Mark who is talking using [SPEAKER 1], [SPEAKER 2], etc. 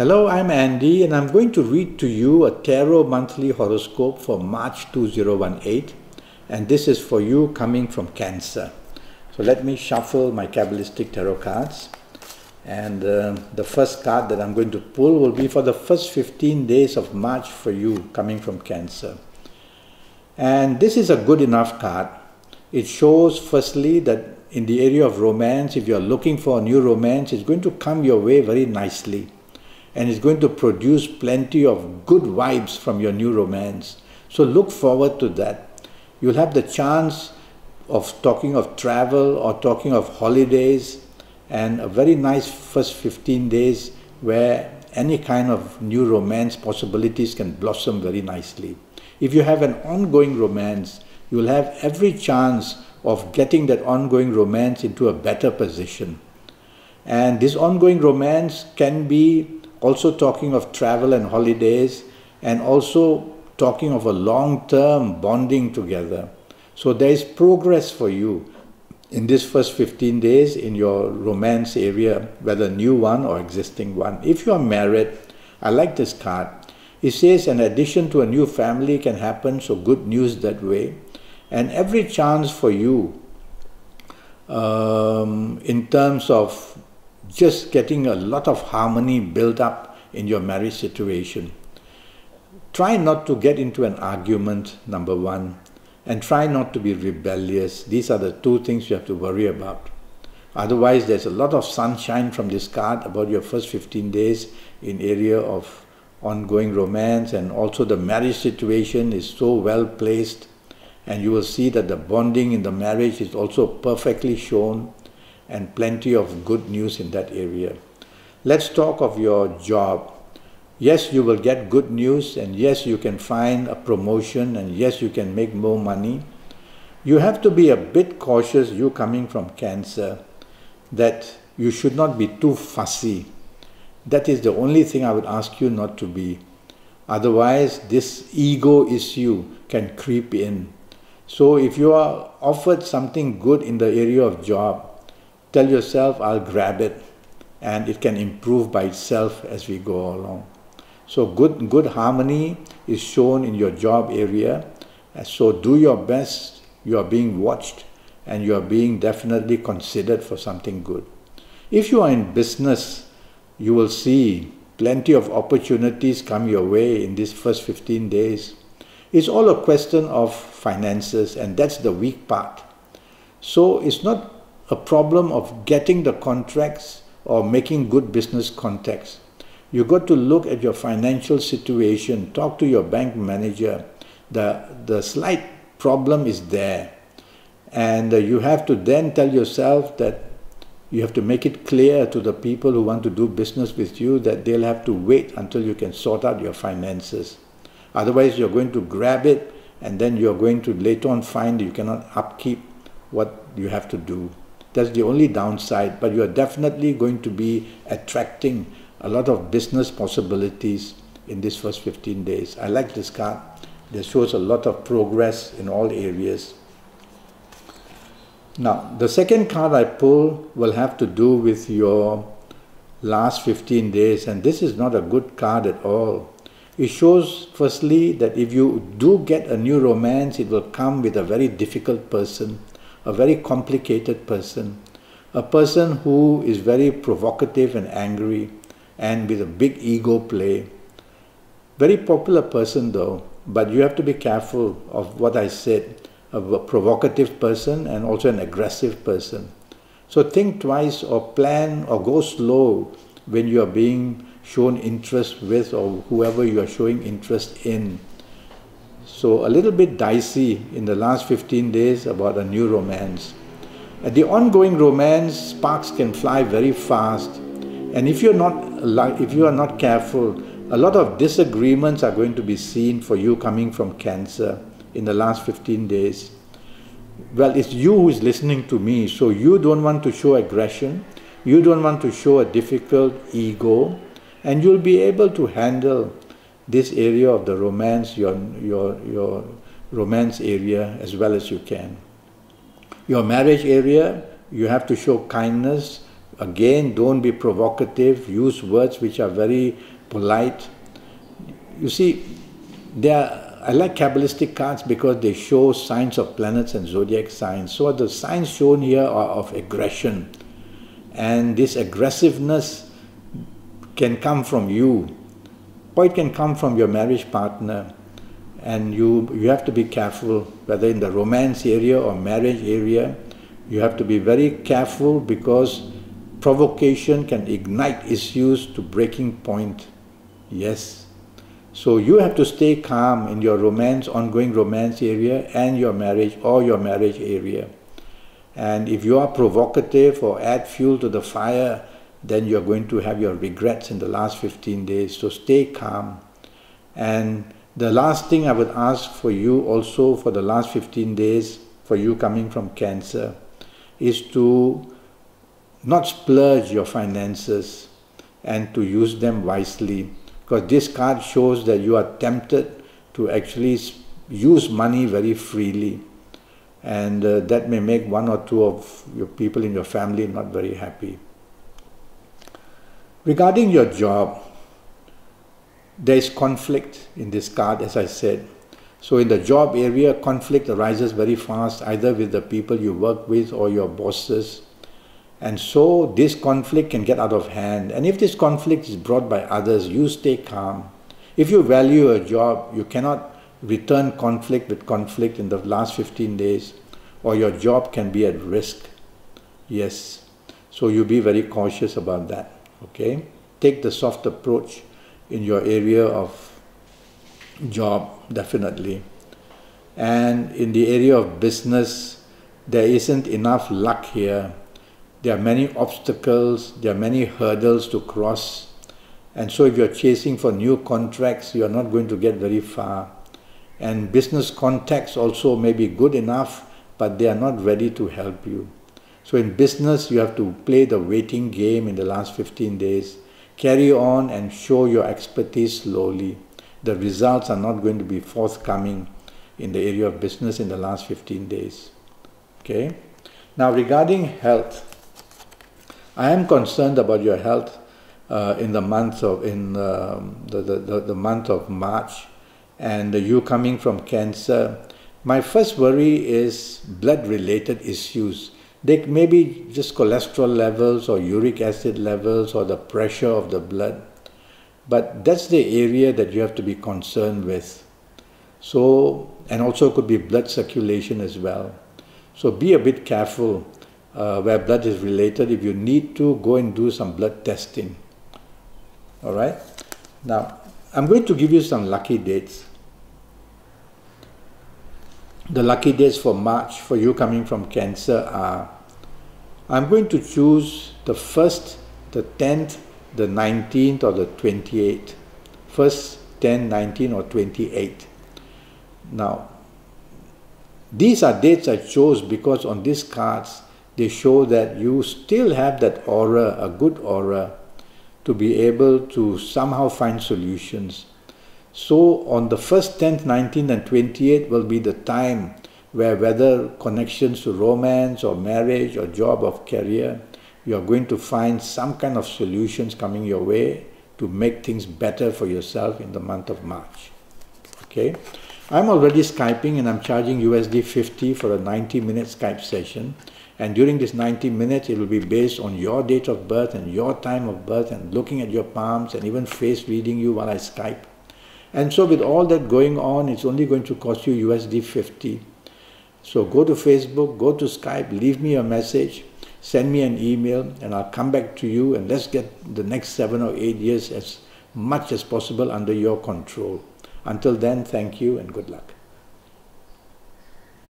[SPEAKER 1] Hello, I'm Andi and I'm going to read to you a tarot monthly horoscope for March 2018, and this is for you coming from Cancer. So let me shuffle my Kabbalistic tarot cards, and the first card that I'm going to pull will be for the first 15 days of March for you coming from Cancer. And this is a good enough card. It shows firstly that in the area of romance, if you're looking for a new romance, it's going to come your way very nicely. And it's going to produce plenty of good vibes from your new romance. So look forward to that. You'll have the chance of talking of travel or talking of holidays, and a very nice first 15 days where any kind of new romance possibilities can blossom very nicely. If you have an ongoing romance, you'll have every chance of getting that ongoing romance into a better position. And this ongoing romance can be also talking of travel and holidays, and also talking of a long-term bonding together. So there is progress for you in this first 15 days in your romance area, whether new one or existing one. If you are married, I like this card. It says an addition to a new family can happen, so good news that way. And every chance for you in terms of just getting a lot of harmony built up in your marriage situation. Try not to get into an argument, number one, and try not to be rebellious. These are the two things you have to worry about. Otherwise, there's a lot of sunshine from this card about your first 15 days in area of ongoing romance, and also the marriage situation is so well placed, and you will see that the bonding in the marriage is also perfectly shown, and plenty of good news in that area. Let's talk of your job. Yes, you will get good news, and yes, you can find a promotion, and yes, you can make more money. You have to be a bit cautious, you coming from Cancer, that you should not be too fussy. That is the only thing I would ask you not to be. Otherwise, this ego issue can creep in. So if you are offered something good in the area of job, tell yourself, I'll grab it, and it can improve by itself as we go along. So good harmony is shown in your job area. So do your best. You are being watched, and you are being definitely considered for something good. If you are in business, you will see plenty of opportunities come your way in these first 15 days. It's all a question of finances, and that's the weak part. So it's not a problem of getting the contracts or making good business contacts. You got to look at your financial situation, talk to your bank manager. The slight problem is there, and you have to then tell yourself that you have to make it clear to the people who want to do business with you that they'll have to wait until you can sort out your finances. Otherwise, you're going to grab it, and then you're going to later on find you cannot upkeep what you have to do. That's the only downside, but you are definitely going to be attracting a lot of business possibilities in this first 15 days. I like this card. It shows a lot of progress in all areas. Now, the second card I pull will have to do with your last 15 days, and this is not a good card at all. It shows firstly that if you do get a new romance, it will come with a very difficult person, a very complicated person, a person who is very provocative and angry and with a big ego play. Very popular person though, but you have to be careful of what I said, of a provocative person and also an aggressive person. So think twice, or plan or go slow when you are being shown interest with, or whoever you are showing interest in. So a little bit dicey in the last 15 days about a new romance. At the ongoing romance, sparks can fly very fast, and if you are not careful, a lot of disagreements are going to be seen for you coming from Cancer in the last 15 days. Well, it's you who is listening to me, so you don't want to show aggression, you don't want to show a difficult ego, and you'll be able to handle this area of the romance, your romance area, as well as you can. Your marriage area, you have to show kindness, again, don't be provocative. Use words which are very polite. You see, I like Kabbalistic cards because they show signs of planets and zodiac signs. So the signs shown here are of aggression. And this aggressiveness can come from you, or it can come from your marriage partner. And you have to be careful, whether in the romance area or marriage area. You have to be very careful because provocation can ignite issues to breaking point. Yes. So you have to stay calm in your ongoing romance area and your marriage or your marriage area. And if you are provocative or add fuel to the fire, then you're going to have your regrets in the last 15 days. So stay calm. And the last thing I would ask for you also for the last 15 days, for you coming from Cancer, is to not splurge your finances and to use them wisely. Because this card shows that you are tempted to actually use money very freely. And that may make one or two of your people in your family not very happy. Regarding your job, there is conflict in this card, as I said. So in the job area, conflict arises very fast, either with the people you work with or your bosses. And so this conflict can get out of hand. And if this conflict is brought by others, you stay calm. If you value a job, you cannot return conflict with conflict in the last 15 days, or your job can be at risk. Yes. So you be very cautious about that. Okay? Take the soft approach in your area of job, definitely. And in the area of business, there isn't enough luck here. There are many obstacles, there are many hurdles to cross. And so if you're chasing for new contracts, you're not going to get very far. And business contacts also may be good enough, but they are not ready to help you. So in business, you have to play the waiting game in the last 15 days. Carry on and show your expertise slowly. The results are not going to be forthcoming in the area of business in the last 15 days. Okay? Now regarding health, I am concerned about your health in the month of the month of March, and you coming from Cancer. My first worry is blood-related issues. They may be just cholesterol levels or uric acid levels or the pressure of the blood. But that's the area that you have to be concerned with. So, and also could be blood circulation as well. So be a bit careful where blood is related. If you need to, go and do some blood testing. All right? Now, I'm going to give you some lucky dates. The lucky dates for March for you coming from Cancer are, I'm going to choose the 1st, the 10th, the 19th or the 28th. 1st, 10, 19 or 28. Now, these are dates I chose because on these cards, they show that you still have that aura, a good aura, to be able to somehow find solutions. So on the 1st, 10th, 19th and 28th will be the time where whether connections to romance or marriage or job or career, you are going to find some kind of solutions coming your way to make things better for yourself in the month of March. Okay? I'm already Skyping and I'm charging USD 50 for a 90-minute Skype session. And during this 90 minutes, it will be based on your date of birth and your time of birth and looking at your palms and even face reading you while I Skype. And so with all that going on, it's only going to cost you USD 50. So go to Facebook, go to Skype, leave me a message, send me an email, and I'll come back to you and let's get the next 7 or 8 years as much as possible under your control. Until then, thank you and good luck.